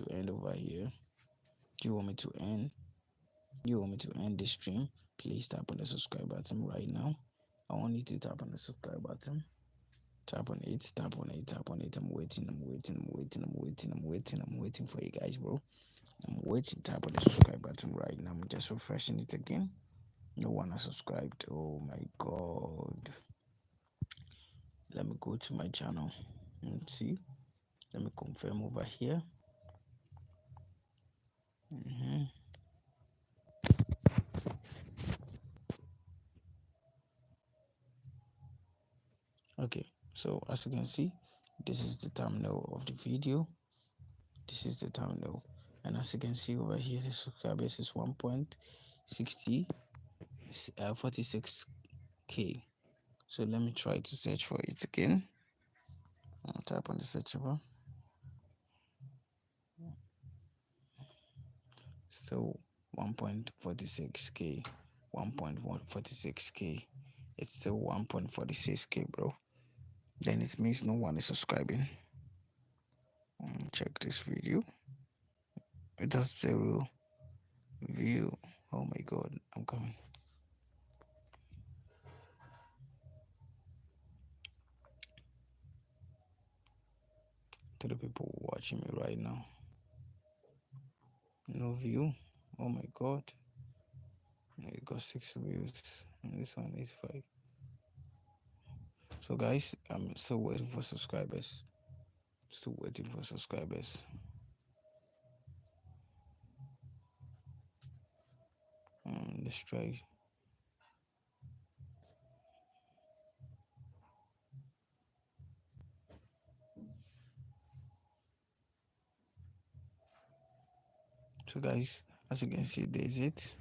to end over here? Do you want me to end? Do you want me to end the stream? Please tap on the subscribe button right now. I want you to tap on the subscribe button. Tap on it, tap on it, tap on it. I'm waiting for you guys, bro. I'm waiting. Tap on the subscribe button right now. I'm just refreshing it again. No one has subscribed. Oh my god. Let me go to my channel and see. Let me confirm over here. Okay, so as you can see, this is the thumbnail of the video. This is the thumbnail, and as you can see over here, the subscribers is 1.46k. So let me try to search for it again. I'll tap on the search bar. So 1.46k, 1.46k. It's still 1.46k, bro. Then it means no one is subscribing. Check this video. It has 0 view. Oh my god, I'm coming. To the people watching me right now. No view. Oh my god. It got 6 views. And this one is 5. So guys, I'm still waiting for subscribers. Still waiting for subscribers. Let's try. So guys, as you can see, there's it.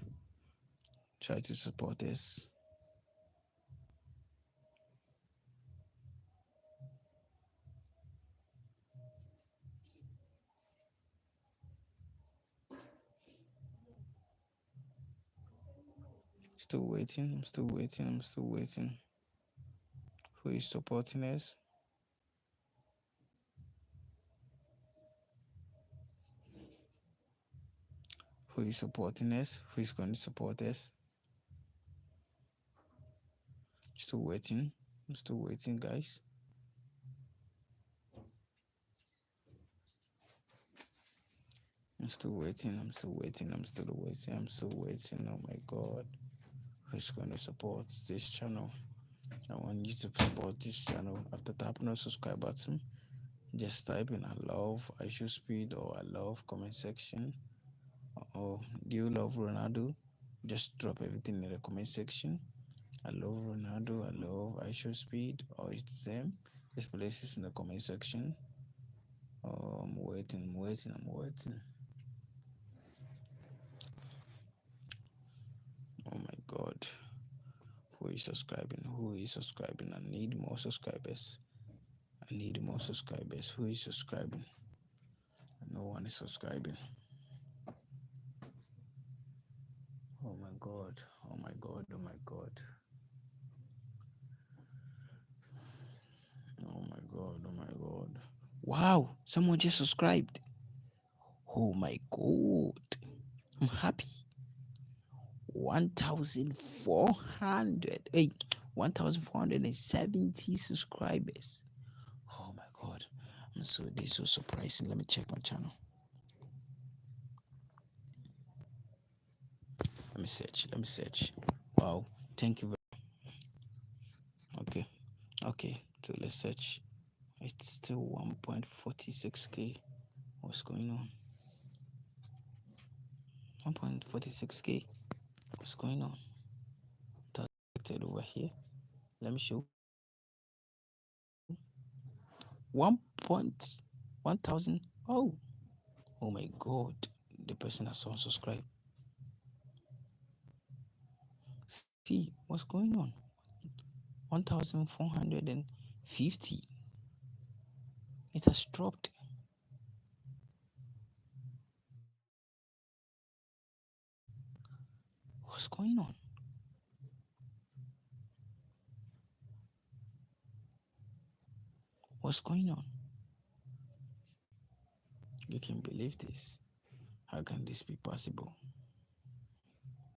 Try to support us. Still waiting. I'm still waiting. I'm still waiting. Who is supporting us? Who is supporting us? Who is going to support us? Still waiting. I'm still waiting, guys. I'm still waiting. I'm still waiting. I'm still waiting. I'm still waiting. Oh my god. Who's going to support this channel? I want you to support this channel. After tapping the subscribe button, just type in I love Ishowspeed or I love comment section. Or do you love Ronaldo? Just drop everything in the comment section. I love Ronaldo, I love Ishowspeed, or it's the same. Just place this in the comment section. Oh, I'm waiting. Oh my god. Who is subscribing? Who is subscribing? I need more subscribers. I need more subscribers. Who is subscribing? No one is subscribing. Oh my god. Oh my god. Oh my god. Oh my god. Oh my god. Wow. Someone just subscribed. Oh my god. I'm happy. 1,400. Hey, 1,470 subscribers. Oh my god. This is so surprising. Let me check my channel. Let me search. Wow. Thank you very much. Okay. So let's search. It's still 1.46k. What's going on? 1.46k. What's going on? That's over here. Let me show. 1,000. Oh my god. The person has unsubscribed. See what's going on. 1,450. It has dropped. What's going on? What's going on? You can believe this. How can this be possible?